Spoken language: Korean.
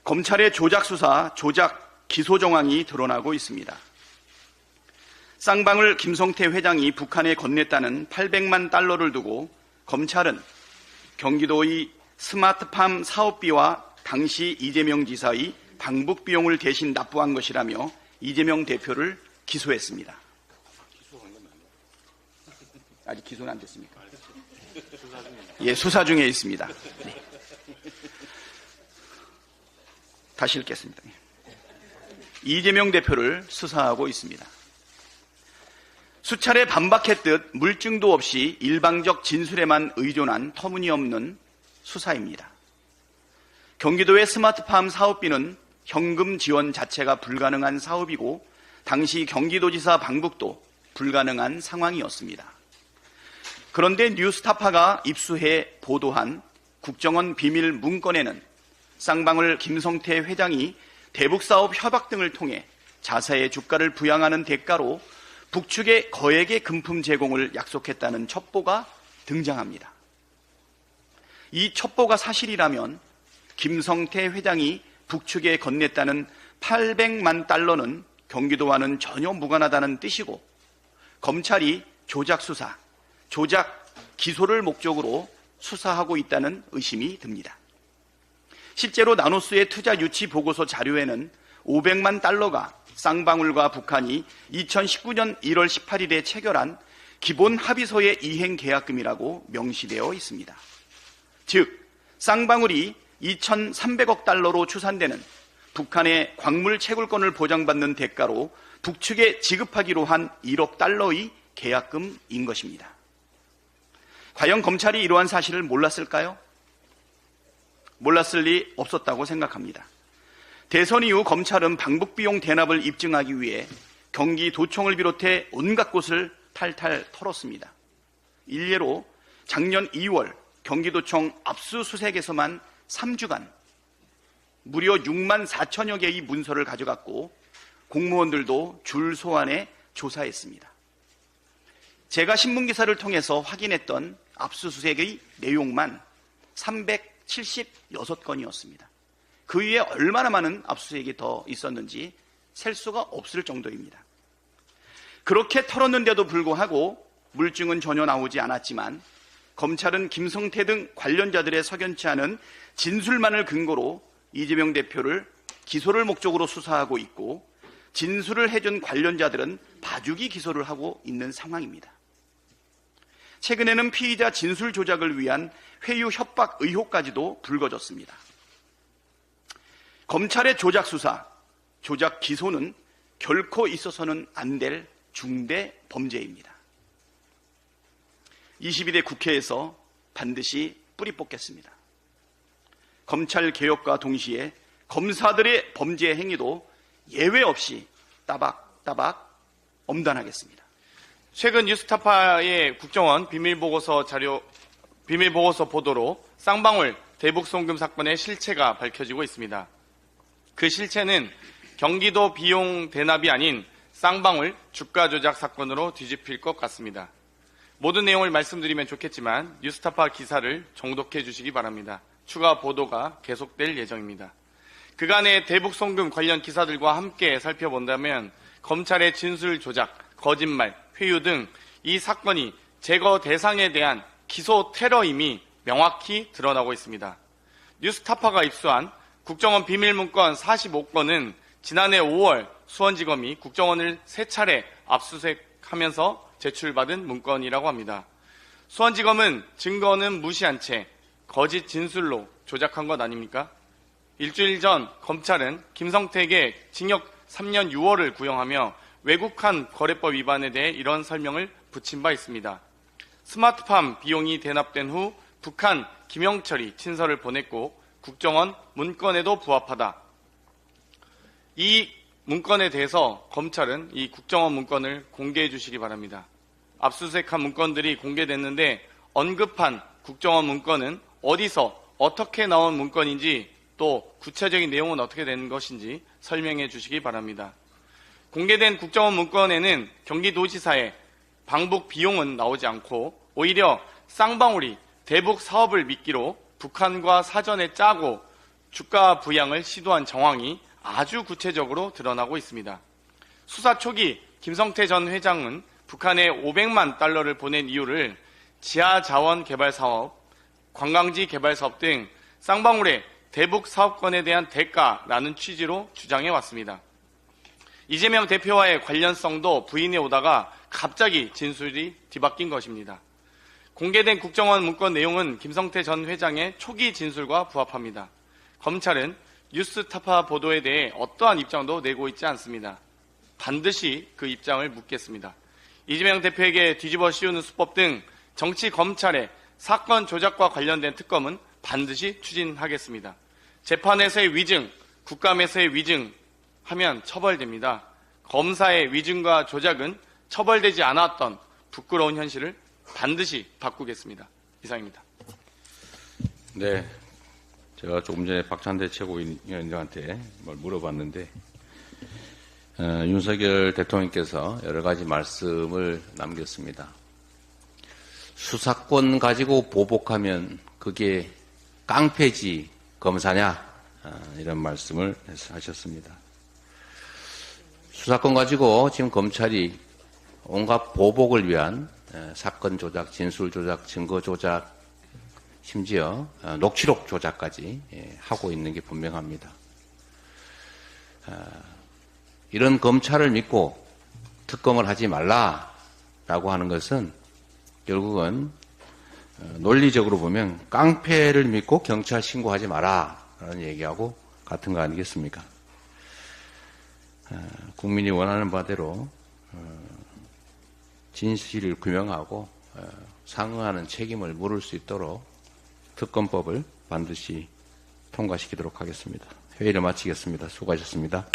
검찰의 조작 수사, 조작 기소 정황이 드러나고 있습니다. 쌍방울 김성태 회장이 북한에 건넸다는 800만 달러를 두고 검찰은 경기도의 스마트팜 사업비와 당시 이재명 지사의 방북 비용을 대신 납부한 것이라며 이재명 대표를 기소했습니다. 아직 기소는 안 됐습니까? 예, 수사 중에 있습니다. 네. 다시 읽겠습니다. 이재명 대표를 수사하고 있습니다. 수차례 반박했듯 물증도 없이 일방적 진술에만 의존한 터무니없는 수사입니다. 경기도의 스마트팜 사업비는 현금 지원 자체가 불가능한 사업이고 당시 경기도지사 방북도 불가능한 상황이었습니다. 그런데 뉴스타파가 입수해 보도한 국정원 비밀 문건에는 쌍방울 김성태 회장이 대북사업 협약 등을 통해 자사의 주가를 부양하는 대가로 북측에 거액의 금품 제공을 약속했다는 첩보가 등장합니다. 이 첩보가 사실이라면 김성태 회장이 북측에 건넸다는 800만 달러는 경기도와는 전혀 무관하다는 뜻이고 검찰이 조작 수사, 조작 기소를 목적으로 수사하고 있다는 의심이 듭니다. 실제로 나노스의 투자 유치 보고서 자료에는 500만 달러가 쌍방울과 북한이 2019년 1월 18일에 체결한 기본 합의서의 이행 계약금이라고 명시되어 있습니다. 즉, 쌍방울이 2,300억 달러로 추산되는 북한의 광물 채굴권을 보장받는 대가로 북측에 지급하기로 한 1억 달러의 계약금인 것입니다. 과연 검찰이 이러한 사실을 몰랐을까요? 몰랐을 리 없었다고 생각합니다. 대선 이후 검찰은 방북비용 대납을 입증하기 위해 경기도청을 비롯해 온갖 곳을 탈탈 털었습니다. 일례로 작년 2월 경기도청 압수수색에서만 3주간 무려 6만 4천여 개의 문서를 가져갔고 공무원들도 줄 소환해 조사했습니다. 제가 신문기사를 통해서 확인했던 압수수색의 내용만 376건이었습니다. 그 위에 얼마나 많은 압수수색이 더 있었는지 셀 수가 없을 정도입니다. 그렇게 털었는데도 불구하고 물증은 전혀 나오지 않았지만 검찰은 김성태 등 관련자들의 석연치 않은 진술만을 근거로 이재명 대표를 기소를 목적으로 수사하고 있고 진술을 해준 관련자들은 봐주기 기소를 하고 있는 상황입니다. 최근에는 피의자 진술 조작을 위한 회유 협박 의혹까지도 불거졌습니다. 검찰의 조작 수사, 조작 기소는 결코 있어서는 안 될 중대 범죄입니다. 22대 국회에서 반드시 뿌리 뽑겠습니다. 검찰 개혁과 동시에 검사들의 범죄 행위도 예외 없이 따박따박 엄단하겠습니다. 최근 뉴스타파의 국정원 비밀보고서 보도로 쌍방울 대북송금 사건의 실체가 밝혀지고 있습니다. 그 실체는 경기도 비용 대납이 아닌 쌍방울 주가 조작 사건으로 뒤집힐 것 같습니다. 모든 내용을 말씀드리면 좋겠지만 뉴스타파 기사를 정독해 주시기 바랍니다. 추가 보도가 계속될 예정입니다. 그간의 대북송금 관련 기사들과 함께 살펴본다면 검찰의 진술 조작, 거짓말, 회유 등 이 사건이 제거 대상에 대한 기소 테러임이 명확히 드러나고 있습니다. 뉴스타파가 입수한 국정원 비밀문건 45건은 지난해 5월 수원지검이 국정원을 3차례 압수수색하면서 제출받은 문건이라고 합니다. 수원지검은 증거는 무시한 채 거짓 진술로 조작한 것 아닙니까? 일주일 전 검찰은 김성태에게 징역 3년 6월을 구형하며 외국한 거래법 위반에 대해 이런 설명을 붙인 바 있습니다. 스마트팜 비용이 대납된 후 북한 김영철이 친서를 보냈고 국정원 문건에도 부합하다. 이 문건에 대해서 검찰은 이 국정원 문건을 공개해 주시기 바랍니다. 압수수색한 문건들이 공개됐는데 언급한 국정원 문건은 어디서 어떻게 나온 문건인지 또 구체적인 내용은 어떻게 된 것인지 설명해 주시기 바랍니다. 공개된 국정원 문건에는 경기도지사의 방북 비용은 나오지 않고 오히려 쌍방울이 대북 사업을 미끼로 북한과 사전에 짜고 주가 부양을 시도한 정황이 아주 구체적으로 드러나고 있습니다. 수사 초기 김성태 전 회장은 북한에 500만 달러를 보낸 이유를 지하 자원 개발 사업, 관광지 개발 사업 등 쌍방울의 대북 사업권에 대한 대가라는 취지로 주장해 왔습니다. 이재명 대표와의 관련성도 부인해 오다가 갑자기 진술이 뒤바뀐 것입니다. 공개된 국정원 문건 내용은 김성태 전 회장의 초기 진술과 부합합니다. 검찰은 뉴스타파 보도에 대해 어떠한 입장도 내고 있지 않습니다. 반드시 그 입장을 묻겠습니다. 이재명 대표에게 뒤집어 씌우는 수법 등 정치 검찰의 사건 조작과 관련된 특검은 반드시 추진하겠습니다. 재판에서의 위증, 국감에서의 위증 하면 처벌됩니다. 검사의 위증과 조작은 처벌되지 않았던 부끄러운 현실을 반드시 바꾸겠습니다. 이상입니다. 네, 제가 조금 전에 박찬대 최고위원장한테 뭘 물어봤는데 윤석열 대통령께서 여러 가지 말씀을 남겼습니다. 수사권 가지고 보복하면 그게 깡패지 검사냐 이런 말씀을 하셨습니다. 수사권 가지고 지금 검찰이 온갖 보복을 위한 사건 조작, 진술 조작, 증거 조작, 심지어 녹취록 조작까지 하고 있는 게 분명합니다. 이런 검찰을 믿고 특검을 하지 말라라고 하는 것은 결국은 논리적으로 보면 깡패를 믿고 경찰 신고하지 마라라는 얘기하고 같은 거 아니겠습니까? 국민이 원하는 바대로 진실을 규명하고 상응하는 책임을 물을 수 있도록 특검법을 반드시 통과시키도록 하겠습니다. 회의를 마치겠습니다. 수고하셨습니다.